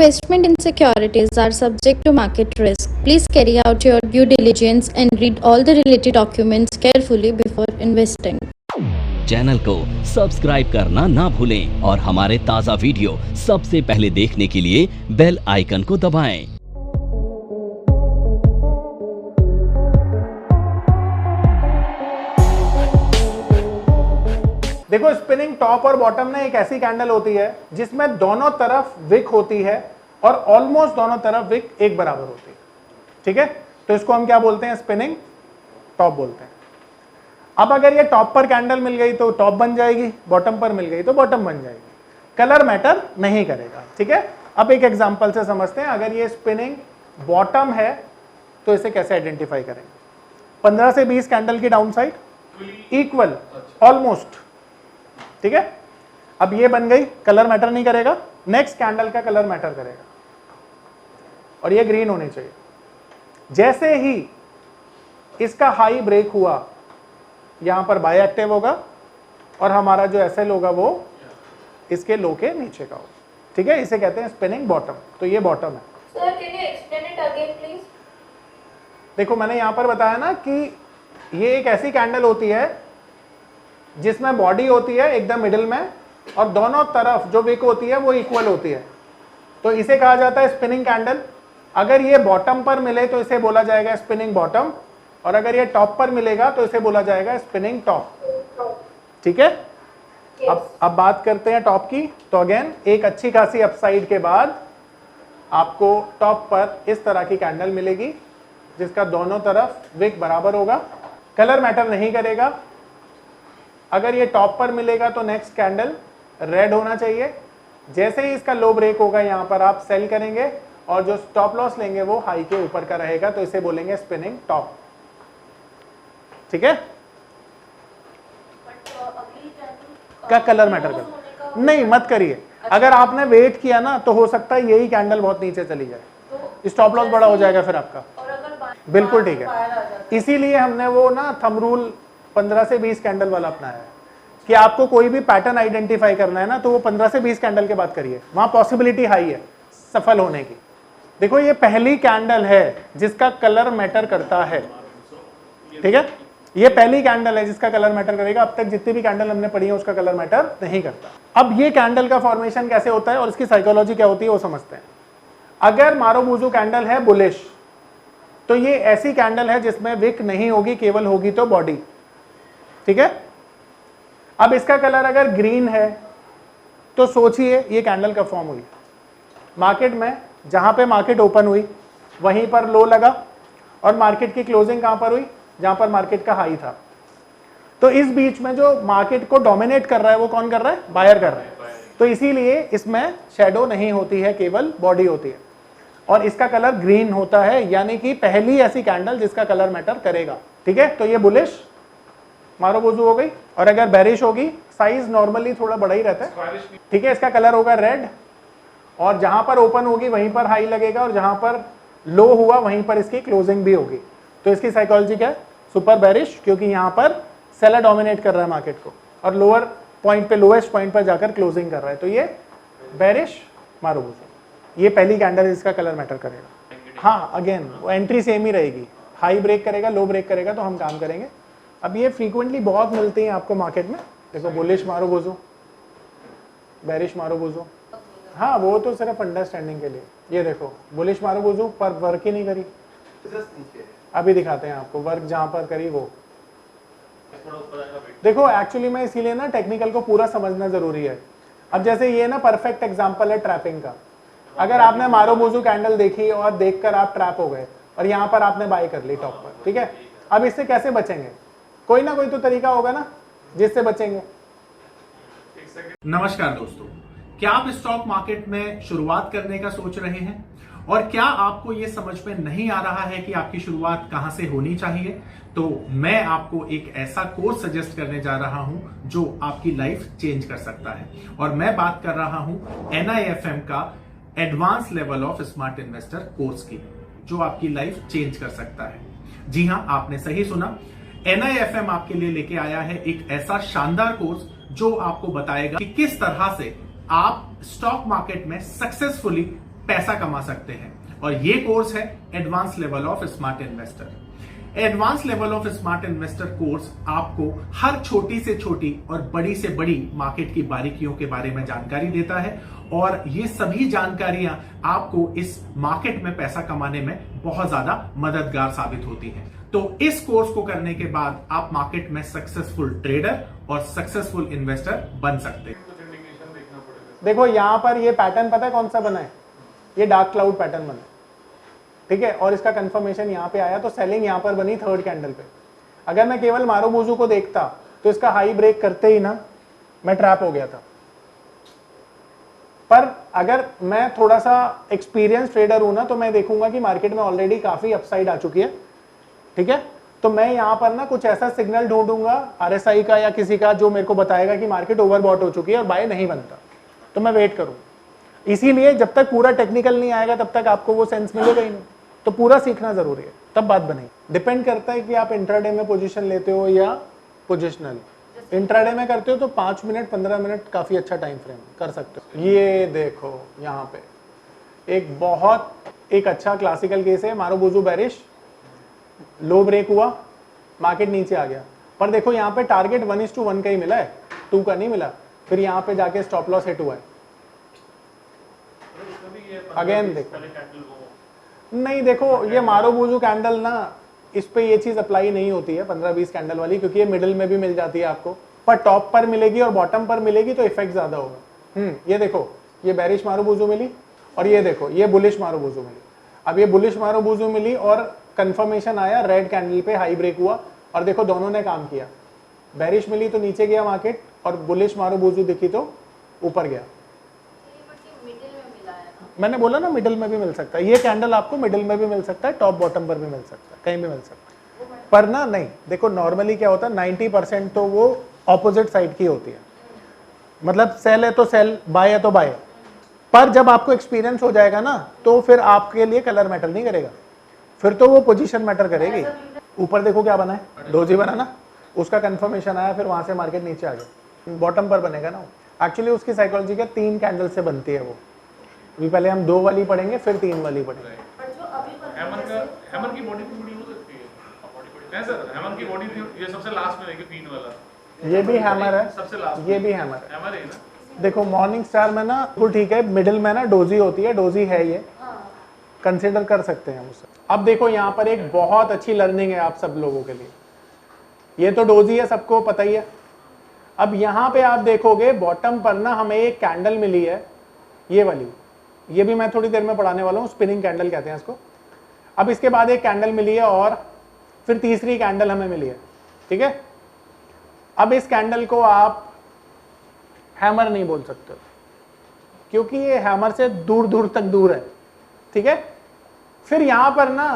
Investment in securities are subject to market risk. Please carry out your due diligence and read all the related documents carefully before investing. Channel को subscribe करना ना भूलें और हमारे ताज़ा video सबसे पहले देखने के लिए बेल आइकन को दबाएं। देखो, स्पिनिंग टॉप और बॉटम में एक ऐसी कैंडल होती है जिसमें दोनों तरफ विक होती है और ऑलमोस्ट दोनों तरफ विक एक बराबर होती है। ठीक है, तो इसको हम क्या बोलते हैं? स्पिनिंग टॉप बोलते हैं। अब अगर ये टॉप पर कैंडल मिल गई तो टॉप बन जाएगी, बॉटम पर मिल गई तो बॉटम बन जाएगी, कलर मैटर नहीं करेगा। ठीक है, अब एक एग्जांपल से समझते हैं। अगर ये स्पिनिंग बॉटम है तो इसे कैसे आइडेंटिफाई करेंगे? 15 से 20 कैंडल की डाउन साइड इक्वल, ऑलमोस्ट। ठीक है, अब ये बन गई, कलर मैटर नहीं करेगा। नेक्स्ट कैंडल का कलर मैटर करेगा और ये ग्रीन होनी चाहिए। जैसे ही इसका हाई ब्रेक हुआ, यहां पर बाय एक्टिव होगा और हमारा जो एसएल होगा वो इसके लो के नीचे का होगा। ठीक है, इसे कहते हैं स्पिनिंग बॉटम। तो ये बॉटम है। Sir, can you explain it again please? देखो, मैंने यहां पर बताया ना कि ये एक ऐसी कैंडल होती है जिसमें बॉडी होती है एकदम मिडिल में और दोनों तरफ जो विक होती है वो इक्वल होती है, तो इसे कहा जाता है स्पिनिंग कैंडल। अगर ये बॉटम पर मिले तो इसे बोला जाएगा स्पिनिंग बॉटम, और अगर ये टॉप पर मिलेगा तो इसे बोला जाएगा स्पिनिंग टॉप। ठीक है, अब बात करते हैं टॉप की। तो अगेन एक अच्छी खासी अपसाइड के बाद आपको टॉप पर इस तरह की कैंडल मिलेगी जिसका दोनों तरफ विक बराबर होगा, कलर मैटर नहीं करेगा। अगर ये टॉप पर मिलेगा तो नेक्स्ट कैंडल रेड होना चाहिए। जैसे ही इसका लो ब्रेक होगा, यहां पर आप सेल करेंगे और जो स्टॉप लॉस लेंगे वो हाई के ऊपर का रहेगा, तो इसे बोलेंगे स्पिनिंग टॉप। ठीक है, का कलर मैटर करता नहीं, मत करिए। अगर आपने वेट किया ना तो हो सकता है यही कैंडल बहुत नीचे चली जाए, स्टॉप लॉस बड़ा हो जाएगा फिर आपका। बिल्कुल ठीक है, इसीलिए हमने वो ना थंब रूल 15 से 20 कैंडल वाला अपनाया है कि आपको कोई भी पैटर्न आइडेंटिफाई करना है ना तो वो 15 से 20 कैंडल के बाद करिए, वहां पॉसिबिलिटी हाई है सफल होने की। देखो, ये पहली कैंडल है जिसका कलर मैटर करता है। ठीक है, ये पहली कैंडल है जिसका कलर मैटर करेगा। अब तक जितनी भी कैंडल हमने पढ़ी है उसका कलर मैटर नहीं करता। अब ये कैंडल का फॉर्मेशन कैसे होता है और इसकी साइकोलॉजी क्या होती है वो समझते हैं। अगर मारुबुजू कैंडल है बुलिश, तो ये ऐसी कैंडल है जिसमें विक नहीं होगी, केवल होगी तो बॉडी। ठीक है, अब इसका कलर अगर ग्रीन है तो सोचिए ये कैंडल कब फॉर्म हुई? मार्केट में, जहां पे मार्केट ओपन हुई वहीं पर लो लगा और मार्केट की क्लोजिंग कहां पर हुई? जहां पर मार्केट का हाई था। तो इस बीच में जो मार्केट को डोमिनेट कर रहा है वो कौन कर रहा है? बायर कर रहा है। तो इसीलिए इसमें शैडो नहीं होती है, केवल बॉडी होती है और इसका कलर ग्रीन होता है, यानी कि पहली ऐसी कैंडल जिसका कलर मैटर करेगा। ठीक है, तो ये बुलिश मारुबुजू हो गई। और अगर बेरिश होगी, साइज नॉर्मली थोड़ा बड़ा ही रहता है। ठीक है, इसका कलर होगा रेड और जहां पर ओपन होगी वहीं पर हाई लगेगा और जहां पर लो हुआ वहीं पर इसकी क्लोजिंग भी होगी। तो इसकी साइकोलॉजी क्या है? सुपर बेरिश, क्योंकि यहां पर सेलर डोमिनेट कर रहा है मार्केट को और लोअर पॉइंट पे, लोएस्ट पॉइंट पर जाकर क्लोजिंग कर रहा है। तो ये बेरिश मारुबुजू, ये पहली कैंडल है जिसका कलर मैटर करेगा। हाँ, अगेन वो एंट्री सेम ही रहेगी, हाई ब्रेक करेगा, लो ब्रेक करेगा तो हम काम करेंगे। अब ये फ्रीक्वेंटली बहुत मिलती हैं आपको मार्केट में। देखो, बुलिश मारुबुजू, बेरिश मारुबुजू। हाँ, वो तो सिर्फ अंडरस्टैंडिंग के लिए। ये देखो, बुलिश मारुबुजू पर वर्क ही नहीं करी। अभी दिखाते हैं आपको वर्क जहां पर करी वो। देखो, एक्चुअली में इसीलिए ना टेक्निकल को पूरा समझना जरूरी है। अब जैसे ये ना परफेक्ट एग्जांपल है ट्रैपिंग का। अगर आपने मारुबुजू कैंडल देखी और देखकर आप ट्रैप हो गए और यहाँ पर आपने बाय कर ली टॉप पर, ठीक है, अब इससे कैसे बचेंगे? कोई ना कोई तो तरीका होगा ना जिससे बचेंगे। नमस्कार दोस्तों, क्या आप स्टॉक मार्केट में शुरुआत करने का सोच रहे हैं और क्या आपको यह समझ में नहीं आ रहा है कि आपकी शुरुआत कहां से होनी चाहिए? तो मैं आपको एक ऐसा कोर्स सजेस्ट करने जा रहा हूं जो आपकी लाइफ चेंज कर सकता है। और मैं बात कर रहा हूं NIFM का advance level of smart investor course की, जो आपकी लाइफ चेंज कर सकता है। जी हां, आपने सही सुना, NIFM आपके लिए लेके आया है एक ऐसा शानदार कोर्स जो आपको बताएगा कि किस तरह से आप स्टॉक मार्केट में सक्सेसफुली पैसा कमा सकते हैं। और ये कोर्स है advance level of smart investor. Advance level of smart investor course आपको हर छोटी से छोटी और बड़ी से बड़ी मार्केट की बारीकियों के बारे में जानकारी देता है, और ये सभी जानकारियां आपको इस मार्केट में पैसा कमाने में बहुत ज्यादा मददगार साबित होती हैं। तो इस कोर्स को करने के बाद आप मार्केट में सक्सेसफुल ट्रेडर और सक्सेसफुल इन्वेस्टर बन सकते हैं। देखो यहां पर ये पैटर्न पता है कौन सा बना है, ये डार्क क्लाउड पैटर्न बना है, ठीक है, और इसका कंफर्मेशन यहां पे आया, तो सेलिंग यहां पर बनी थर्ड कैंडल पे। अगर मैं केवल मारूबूजू को देखता तो इसका हाई ब्रेक करते ही ना मैं ट्रैप हो गया था। पर अगर मैं थोड़ा सा एक्सपीरियंस ट्रेडर हूं ना, तो मैं देखूंगा कि मार्केट में ऑलरेडी काफी अपसाइड आ चुकी है, ठीक है, तो मैं यहां पर ना कुछ ऐसा सिग्नल ढूंढूंगा आरएसआई का या किसी का जो मेरे को बताएगा कि मार्केट ओवरबॉट हो चुकी है और बाय नहीं बनता, तो मैं वेट करूं। इसीलिए जब तक पूरा टेक्निकल नहीं आएगा तब तक आपको वो सेंस मिलेगा ही नहीं, तो पूरा सीखना जरूरी है, तब बात बनेगी। डिपेंड करता है कि आप इंट्राडे में पोजीशन लेते हो या पोजिशनल। इंट्राडे में करते हो तो 5 मिनट 15 मिनट काफी अच्छा टाइम फ्रेम कर सकते हो। ये देखो यहाँ पे एक अच्छा क्लासिकल केस है, मारूबूजू बेरिश, लो ब्रेक हुआ, मार्केट नीचे आ गया, पर देखो यहाँ पे टारगेट 1:1 का ही मिला है, 2 का नहीं मिला। फिर यहाँ पे जाके स्टॉप लॉस हिट हुआ है। अगेन देखो, नहीं देखो ये मारूबूजू कैंडल ना, इस पे ये चीज अप्लाई नहीं होती है 15-20 कैंडल वाली, क्योंकि ये मिडिल में भी मिल जाती है आपको, पर टॉप पर मिलेगी और बॉटम पर मिलेगी तो इफेक्ट ज्यादा होगा। ये देखो ये बेरिश मारूबूजू मिली, और ये देखो ये बुलिश मारूबूजू मिली। अब ये बुलिश मारूबूजू मिली और कंफर्मेशन आया, रेड कैंडल पे हाई ब्रेक हुआ, और देखो दोनों ने काम किया। बेरिश मिली तो नीचे गया मार्केट, और बुलिश मारूबूजू दिखी तो ऊपर गया। मैंने बोला ना मिडिल में भी मिल सकता है, ये कैंडल आपको मिडिल में भी मिल सकता है, टॉप बॉटम पर भी मिल सकता है, कहीं भी मिल सकता है, पर ना नहीं, देखो नॉर्मली क्या होता है 90% तो वो ऑपोजिट साइड की होती है, मतलब सेल है तो सेल, बाय है तो बाय। पर जब आपको एक्सपीरियंस हो जाएगा ना, तो फिर आपके लिए कलर मैटर नहीं करेगा, फिर तो वो पोजीशन मैटर करेगी। ऊपर देखो क्या बना है, डोजी बना ना, उसका कंफर्मेशन आया, फिर वहां से मार्केट नीचे आ गया, बॉटम पर बनेगा ना। एक्चुअली उसकी साइकोलॉजी क्या 3 कैंडल से बनती है वो, अभी पहले हम 2 वाली पढ़ेंगे फिर 3 वाली पढ़ेंगे। हैमर की बॉडी थोड़ी हो सकती है सर, हैमर की बॉडी ये सबसे लास्ट में रहेगी 3 वाला, ये भी हैमर है, सबसे लास्ट ये भी हैमर है। हैमर है ना। देखो मॉर्निंग स्टार में ना बिल्कुल ठीक है, मिडिल में ना डोजी होती है, डोजी है ये, कंसिडर कर सकते हैं उसे। अब देखो यहाँ पर एक बहुत अच्छी लर्निंग है आप सब लोगों के लिए, ये तो डोजी है सबको पता ही है। अब यहाँ पे आप देखोगे बॉटम पर ना हमें एक कैंडल मिली है, ये वाली, ये भी मैं थोड़ी देर में पढ़ाने वाला हूँ, स्पिनिंग कैंडल कहते हैं इसको। अब इसके बाद एक कैंडल मिली है और फिर तीसरी कैंडल हमें मिली है, ठीक है। अब इस कैंडल को आप हैमर नहीं बोल सकते, क्योंकि ये हैमर से दूर दूर तक दूर है, ठीक है। फिर यहां पर ना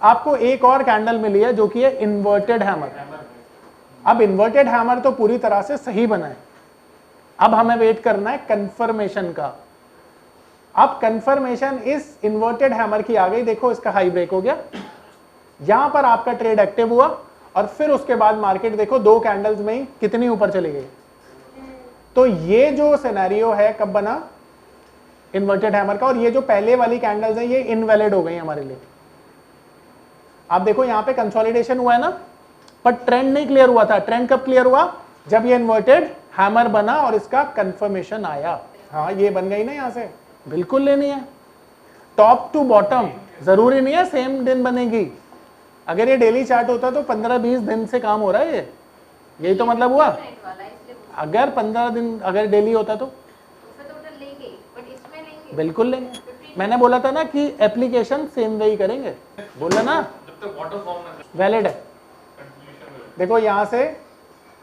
आपको एक और कैंडल मिली है जो कि है इन्वर्टेड हैमर। अब इन्वर्टेड हैमर तो पूरी तरह से सही बना है, अब हमें वेट करना है कंफर्मेशन का। अब कंफर्मेशन इस इन्वर्टेड हैमर की आ गई, देखो इसका हाई ब्रेक हो गया, यहां पर आपका ट्रेड एक्टिव हुआ, और फिर उसके बाद मार्केट देखो 2 कैंडल्स में ही कितनी ऊपर चली गई। तो ये जो सिनेरियो है कब बना, इन्वर्टेड हैमर का, और ये जो पहले वाली कैंडल्स हैं ये इनवैलिड हो गई हमारे लिए। आप देखो यहां पे कंसोलिडेशन हुआ है ना, पर ट्रेंड नहीं क्लियर हुआ था। ट्रेंड कब क्लियर हुआ, जब ये इन्वर्टेड हैमर बना और इसका कंफर्मेशन आया। हाँ ये बन गई ना, यहां से बिल्कुल लेनी है, टॉप टू बॉटम, जरूरी नहीं है सेम दिन बनेगी। अगर ये डेली चार्ट होता तो 15-20 दिन से काम हो रहा है, ये यही तो मतलब हुआ। अगर 15 दिन अगर डेली होता तो बिल्कुल लेंगे। मैंने बोला था ना कि एप्लीकेशन सेम वे ही करेंगे, बोला ना, वैलिड है। देखो यहां से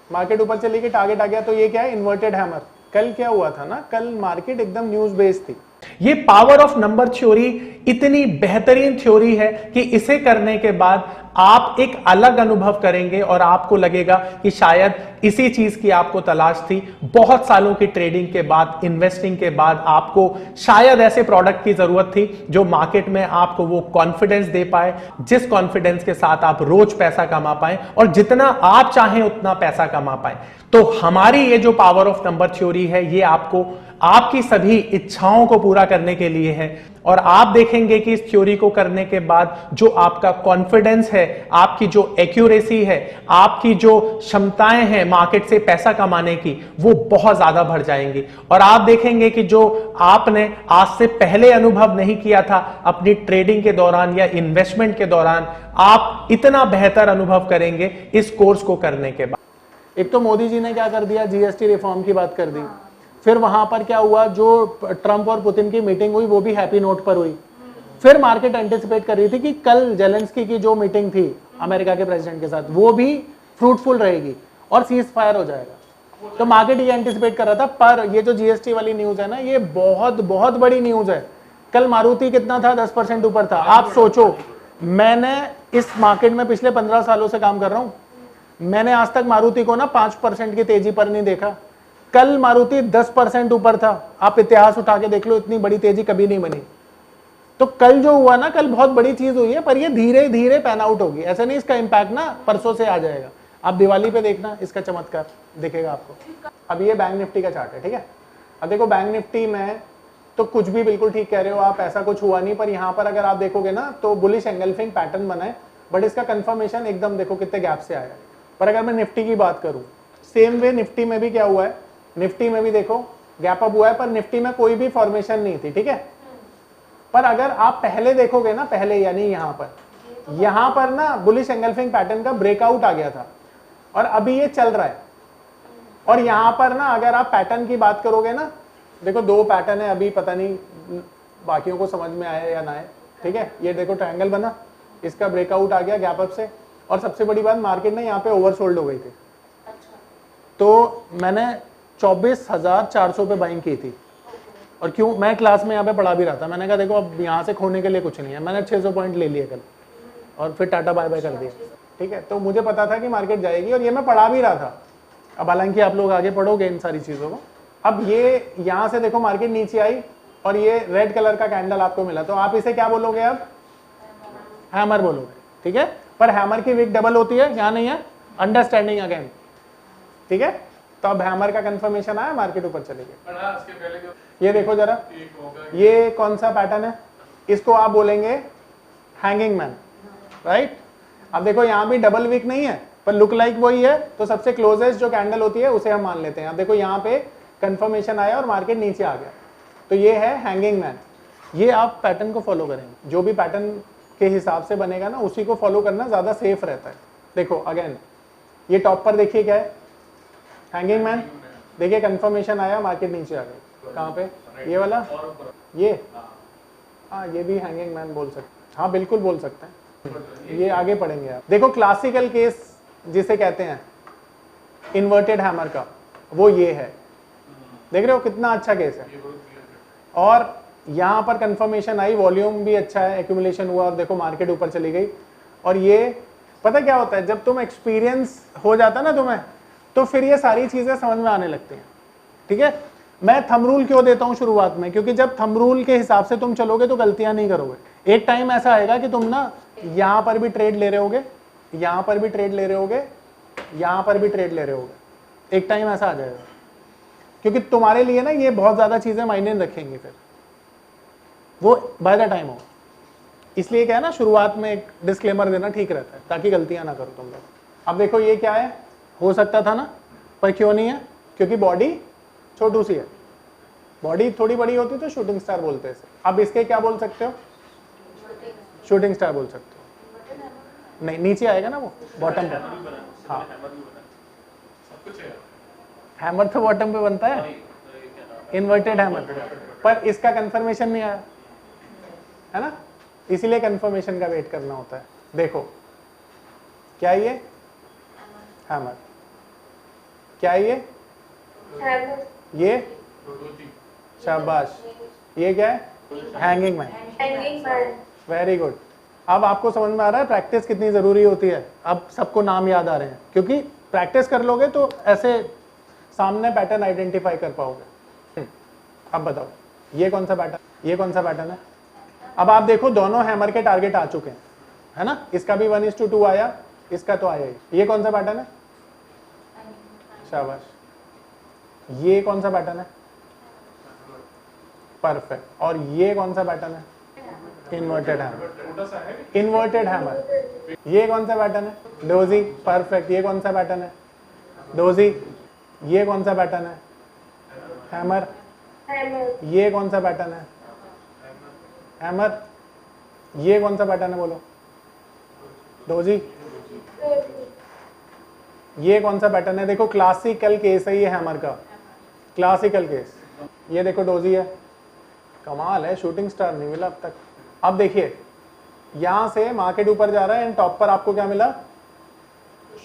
मार्केट ऊपर चली गई, टारगेट आ गया, तो ये क्या है, इन्वर्टेड हैमर। कल क्या हुआ था ना, कल मार्केट एकदम न्यूज बेस्ड थी। ये पावर ऑफ नंबर थ्योरी इतनी बेहतरीन थ्योरी है कि इसे करने के बाद आप एक अलग अनुभव करेंगे और आपको लगेगा कि शायद इसी चीज की आपको तलाश थी। बहुत सालों की ट्रेडिंग के बाद, इन्वेस्टिंग के बाद आपको शायद ऐसे प्रोडक्ट की जरूरत थी जो मार्केट में आपको वो कॉन्फिडेंस दे पाए, जिस कॉन्फिडेंस के साथ आप रोज पैसा कमा पाए और जितना आप चाहें उतना पैसा कमा पाए। तो हमारी ये जो पावर ऑफ नंबर थ्योरी है, ये आपको आपकी सभी इच्छाओं को पूरा करने के लिए है। और आप देखेंगे कि इस थ्योरी को करने के बाद जो आपका कॉन्फिडेंस है, आपकी जो एक्यूरेसी है, आपकी जो क्षमताएं हैं मार्केट से पैसा कमाने की, वो बहुत ज्यादा बढ़ जाएंगी। और आप देखेंगे कि जो आपने आज से पहले अनुभव नहीं किया था अपनी ट्रेडिंग के दौरान या इन्वेस्टमेंट के दौरान, आप इतना बेहतर अनुभव करेंगे इस कोर्स को करने के बाद। एक तो मोदी जी ने क्या कर दिया, जीएसटी रिफॉर्म की बात कर दी। फिर वहां पर क्या हुआ, जो ट्रंप और पुतिन की मीटिंग हुई वो भी हैप्पी नोट पर हुई। फिर मार्केट एंटिसिपेट कर रही थी कि कल जेलेंस्की की जो मीटिंग थी अमेरिका के प्रेसिडेंट के साथ, वो भी फ्रूटफुल रहेगी और सीज फायर हो जाएगा। तो मार्केट ये एंटिसिपेट कर रहा था। पर ये जो जीएसटी वाली न्यूज है ना, ये बहुत बहुत बड़ी न्यूज है। कल मारुति कितना था, 10% ऊपर था। आप सोचो, मैंने इस मार्केट में पिछले 15 सालों से काम कर रहा हूं, मैंने आज तक मारुति को ना 5% की तेजी पर नहीं देखा। कल मारुति 10% ऊपर था। आप इतिहास उठा के देख लो, इतनी बड़ी तेजी कभी नहीं बनी। तो कल जो हुआ ना, कल बहुत बड़ी चीज हुई है, पर ये धीरे धीरे पैन आउट होगी। ऐसा नहीं इसका इंपैक्ट ना परसों से आ जाएगा। आप दिवाली पे देखना, इसका चमत्कार दिखेगा आपको। अब ये बैंक निफ्टी का चार्ट है, ठीक है। अब देखो बैंक निफ्टी में तो कुछ भी बिल्कुल ठीक कह रहे हो आप, ऐसा कुछ हुआ नहीं। पर यहाँ पर अगर आप देखोगे ना तो बुलिश एंगल्फिंग पैटर्न बना है, बट इसका कंफर्मेशन एकदम देखो कितने गैप से आया है। पर अगर मैं निफ्टी की बात करूं, सेम वे निफ्टी में भी क्या हुआ है, निफ्टी में भी देखो गैप अप हुआ है, पर निफ्टी में कोई भी फॉर्मेशन नहीं थी, ठीक है। पर अगर आप पहले देखोगे ना, पहले यानी यहां पर ना बुलिश एंगल्फिंग पैटर्न का ब्रेकआउट आ गया था और अभी ये चल रहा है। और यहां पर ना अगर आप पैटर्न की बात करोगे ना, देखो दो पैटर्न है, अभी पता नहीं बाकियों को समझ में आया या ना आए, ठीक है। ये देखो ट्रायंगल बना, इसका ब्रेकआउट आ गया गैप अप से, और सबसे बड़ी बात मार्केट ने यहाँ पे ओवरसोल्ड हो गई थी। तो मैंने 24,400 पे बाइंग की थी। और क्यों, मैं क्लास में यहाँ पे पढ़ा भी रहा था, मैंने कहा देखो अब यहाँ से खोने के लिए कुछ नहीं है। मैंने 600 पॉइंट ले लिए कल और फिर टाटा बाय बाय कर दिया, ठीक है। तो मुझे पता था कि मार्केट जाएगी और ये मैं पढ़ा भी रहा था। अब हालांकि आप लोग आगे पढ़ोगे इन सारी चीज़ों को। अब ये यहाँ से देखो मार्केट नीचे आई और ये रेड कलर का कैंडल आपको मिला, तो आप इसे क्या बोलोगे, अब हैमर बोलोगे, ठीक है। पर हैमर की विक डबल होती है, यहाँ नहीं है, अंडरस्टैंडिंग अगेन, ठीक है। तो अब हैमर का कंफर्मेशन आया, मार्केट ऊपर चले गए। ये देखो जरा, ये कौन सा पैटर्न है, इसको आप बोलेंगे हैंगिंग मैन, राइट। अब देखो यहाँ भी डबल वीक नहीं है, पर लुक लाइक वही है, तो सबसे क्लोजेस्ट जो कैंडल होती है उसे हम मान लेते हैं। अब देखो यहाँ पे कंफर्मेशन आया और मार्केट नीचे आ गया, तो ये है हैंगिंग मैन। ये आप पैटर्न को फॉलो करेंगे, जो भी पैटर्न के हिसाब से बनेगा ना उसी को फॉलो करना ज्यादा सेफ रहता है। देखो अगेन ये टॉप पर देखिए क्या है, हैंगिंग मैन। देखिए कंफर्मेशन आया, मार्केट नीचे आ गई। कहाँ पे, ये वाला, ये, हाँ ये भी हैंगिंग मैन बोल सकते, हाँ बिल्कुल बोल सकते हैं। ये आगे पढ़ेंगे आप। देखो क्लासिकल केस जिसे कहते हैं इन्वर्टेड हैमर का, वो ये है, देख रहे हो कितना अच्छा केस है। और यहाँ पर कंफर्मेशन आई, वॉल्यूम भी अच्छा है, एक्यूमुलेशन हुआ और देखो मार्केट ऊपर चली गई। और ये पता क्या होता है, जब तुम एक्सपीरियंस हो जाता ना तुम्हें, तो फिर ये सारी चीजें समझ में आने लगती हैं, ठीक है। मैं थंब रूल क्यों देता हूं शुरुआत में, क्योंकि जब थंब रूल के हिसाब से तुम चलोगे तो गलतियां नहीं करोगे। एक टाइम ऐसा आएगा कि तुम ना यहां पर भी ट्रेड ले रहे होगे, यहां पर भी ट्रेड ले रहे होगे, यहां पर भी ट्रेड ले रहे होगे, एक टाइम ऐसा आ जाएगा, क्योंकि तुम्हारे लिए ना ये बहुत ज्यादा चीजें मायने रखेंगी, फिर वो बाय द टाइम हो। इसलिए क्या है ना, शुरुआत में एक डिस्क्लेमर देना ठीक रहता है, ताकि गलतियां ना करो तुम लोग। अब देखो ये क्या है, हो सकता था ना, पर क्यों नहीं है, क्योंकि बॉडी छोटू सी है। बॉडी थोड़ी बड़ी होती तो शूटिंग स्टार बोलते हैं इसे। अब इसके क्या बोल सकते हो, शूटिंग स्टार बोल सकते हो। नहीं, नीचे आएगा ना वो बॉटम पे, हाँ हैमर तो बॉटम पे बनता है, इन्वर्टेड हैमर, पर इसका कंफर्मेशन नहीं आया है ना, इसीलिए कंफर्मेशन का वेट करना होता है। देखो क्या ये हैमर, क्या ये शाबाश, ये क्या है, हैंगिंग मैन। Very good. अब आपको समझ में आ रहा है प्रैक्टिस कितनी जरूरी होती है। अब सबको नाम याद आ रहे हैं, क्योंकि प्रैक्टिस कर लोगे तो ऐसे सामने पैटर्न आइडेंटिफाई कर पाओगे। अब बताओ ये कौन सा पैटर्न, ये कौन सा पैटर्न है। अब आप देखो दोनों हैमर के टारगेट आ चुके हैं, है ना, इसका भी 1:2 आया, इसका तो आया ही। ये कौन सा पैटर्न है, शाबाश। ये कौन सा पैटर्न है, परफेक्ट। और ये कौन सा पैटर्न है? Inverted hammer. Inverted hammer. ये कौन सा पैटर्न है? डोजी। परफेक्ट। ये कौन सा पैटर्न है? डोजी। ये कौन सा पैटर्न है? हैमर। ये कौन सा पैटर्न है? हैमर। ये कौन सा पैटर्न है बोलो? डोजी। ये कौन सा पैटर्न है? देखो क्लासिकल केस है ये हैमर का, क्लासिकल केस। ये देखो डोजी है, कमाल है, शूटिंग स्टार नहीं मिला अब तक। अब देखिए यहां से मार्केट ऊपर जा रहा है एंड टॉप पर आपको क्या मिला?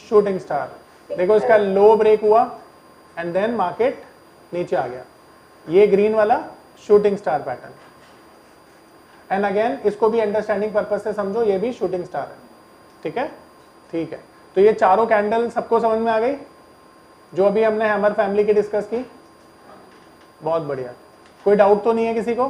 Shooting star. देखो इसका लो ब्रेक हुआ एंड देन मार्केट नीचे आ गया। ये ग्रीन वाला shooting star pattern. And again इसको भी अंडरस्टैंडिंग पर्पज से समझो, ये भी शूटिंग स्टार है। ठीक है, ठीक है। तो ये चारों कैंडल सबको समझ में आ गई जो अभी हमने हैमर फैमिली की डिस्कस की? बहुत बढ़िया। कोई डाउट तो नहीं है किसी को?